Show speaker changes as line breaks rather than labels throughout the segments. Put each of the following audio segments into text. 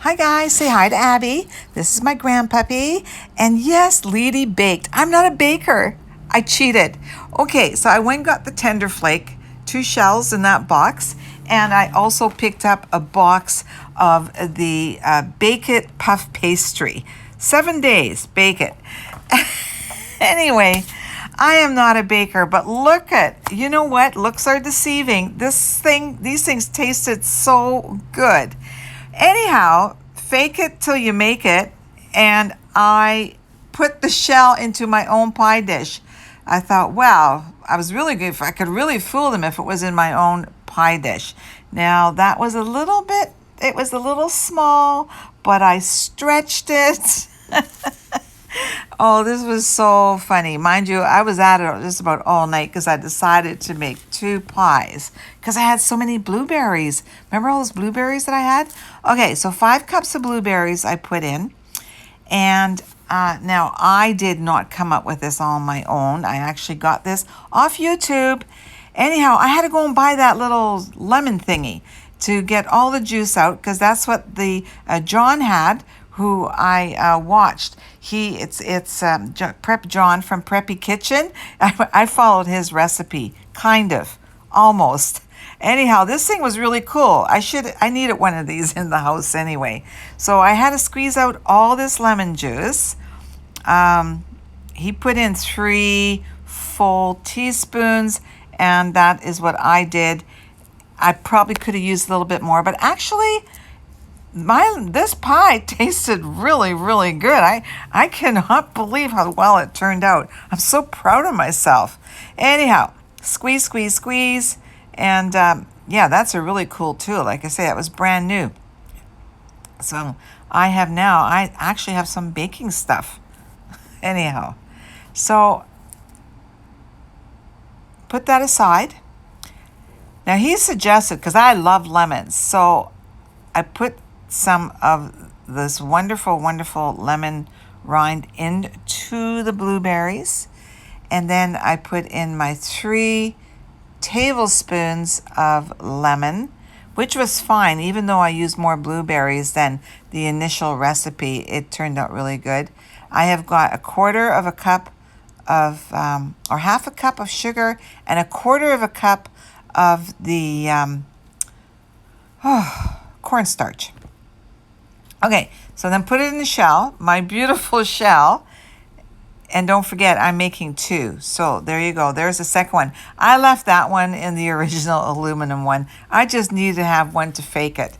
Hi guys, say hi to Abby. This is my grandpuppy. And yes, Leedy baked. I'm not a baker. I cheated. Okay, so I went and got the tender flake, 2 shells in that box. And I also picked up a box of the Bake It puff pastry. 7 days, bake it. Anyway, I am not a baker, but look at, you know what? Looks are deceiving. These things tasted so good. Anyhow, fake it till you make it, and I put the shell into my own pie dish. I thought, well, I was really good if I could really fool them if it was in my own pie dish. Now, that was it was a little small, but I stretched it. Oh, this was so funny. Mind you, I was at it just about all night because I decided to make 2 pies because I had so many blueberries. Remember all those blueberries that I had? Okay, so 5 cups of blueberries I put in. And now I did not come up with this on my own. I actually got this off YouTube. Anyhow, I had to go and buy that little lemon thingy to get all the juice out because that's what the John had, who I watched. It's Prep John from Preppy Kitchen. I followed his recipe, kind of, almost. Anyhow, this thing was really cool. I needed one of these in the house anyway. So I had to squeeze out all this lemon juice. He put in 3 full teaspoons, and that is what I did. I probably could have used a little bit more, but actually, this pie tasted really, really good. I cannot believe how well it turned out. I'm so proud of myself. Anyhow, squeeze, squeeze, squeeze. And yeah, that's a really cool tool. Like I say, that was brand new. So I actually have some baking stuff. Anyhow, so put that aside. Now he suggested, because I love lemons, so I put some of this wonderful, wonderful lemon rind into the blueberries. And then I put in my 3 tablespoons of lemon, which was fine. Even though I used more blueberries than the initial recipe, it turned out really good. I have got 1/4 cup of, or 1/2 cup of sugar and 1/4 cup of the cornstarch. Okay, so then put it in the shell, my beautiful shell. And don't forget, I'm making 2. So there you go. There's the second one. I left that one in the original aluminum one. I just needed to have one to fake it.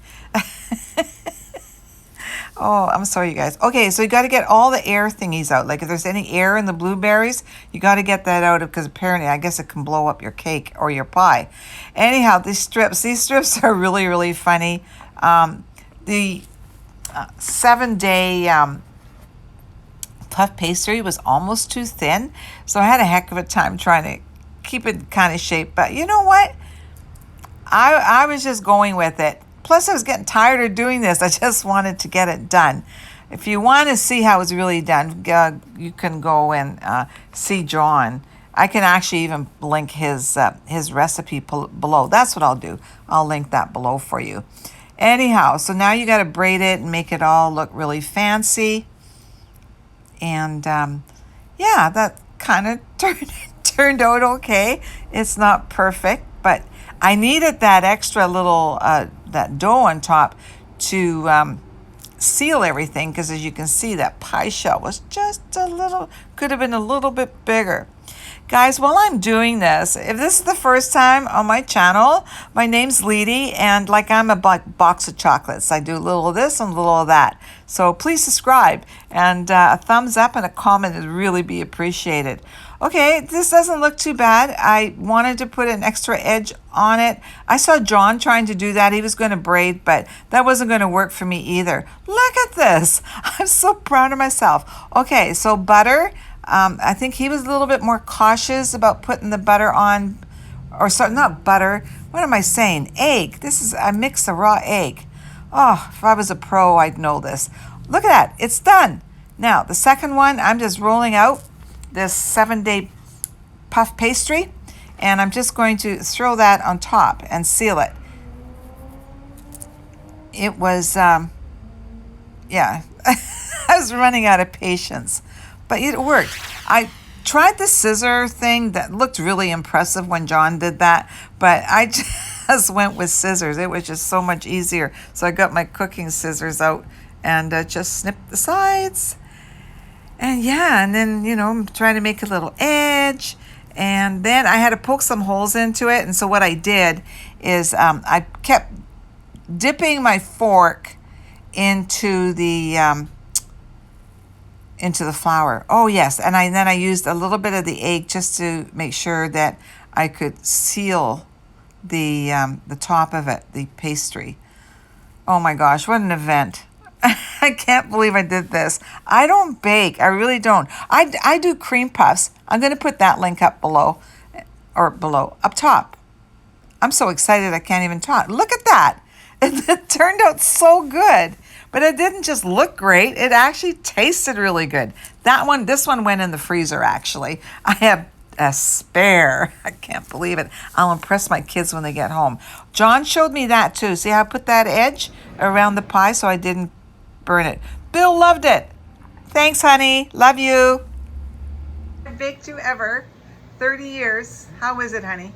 Oh, I'm sorry, you guys. Okay, so you got to get all the air thingies out. Like if there's any air in the blueberries, you got to get that out because apparently I guess it can blow up your cake or your pie. Anyhow, these strips are really, really funny. The 7-day puff pastry was almost too thin, so I had a heck of a time trying to keep it kind of shape. But you know what? I was just going with it. Plus, I was getting tired of doing this. I just wanted to get it done. If you want to see how it's really done, you can go and see John. I can actually even link his recipe below. That's what I'll do. I'll link that below for you. Anyhow, so now you got to braid it and make it all look really fancy. And yeah, that kind of turned out okay. It's not perfect, but I needed that extra little that dough on top to seal everything, because as you can see, that pie shell was just could have been a little bit bigger. Guys, while I'm doing this, if this is the first time on my channel, my name's Leedy, and like I'm a box of chocolates. I do a little of this and a little of that. So please subscribe, and a thumbs up and a comment would really be appreciated. Okay, this doesn't look too bad. I wanted to put an extra edge on it. I saw John trying to do that. He was going to braid, but that wasn't going to work for me either. Look at this. I'm so proud of myself. Okay, so butter. I think he was a little bit more cautious about putting the butter on, or sorry, not butter. What am I saying? Egg. I mixed a raw egg. Oh, if I was a pro, I'd know this. Look at that. It's done. Now, the second one, I'm just rolling out this 7-day puff pastry, and I'm just going to throw that on top and seal it. It was yeah, I was running out of patience, but it worked. I tried the scissor thing that looked really impressive when John did that, but I just went with scissors. It was just so much easier. So I got my cooking scissors out and just snipped the sides. And yeah, and then, I'm trying to make a little edge. And then I had to poke some holes into it. And so what I did is I kept dipping my fork into the flour. Oh yes, and then I used a little bit of the egg just to make sure that I could seal the top of it, the pastry. Oh my gosh, what an event! I can't believe I did this. I don't bake. I really don't. I do cream puffs. I'm going to put that link up below, up top. I'm so excited I can't even talk. Look at that. It turned out so good. But it didn't just look great. It actually tasted really good. This one went in the freezer, actually. I have a spare. I can't believe it. I'll impress my kids when they get home. John showed me that too. See how I put that edge around the pie so I didn't burn it. Bill loved it. Thanks, honey. Love you. I've baked you ever. 30 years. How is it, honey?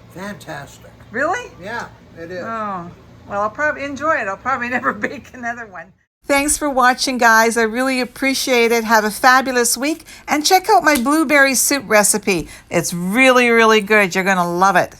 Fantastic.
Really?
Yeah, it is.
Oh, well, I'll probably enjoy it. I'll probably never bake another one. Thanks for watching, guys. I really appreciate it. Have a fabulous week. And check out my blueberry soup recipe. It's really, really good. You're going to love it.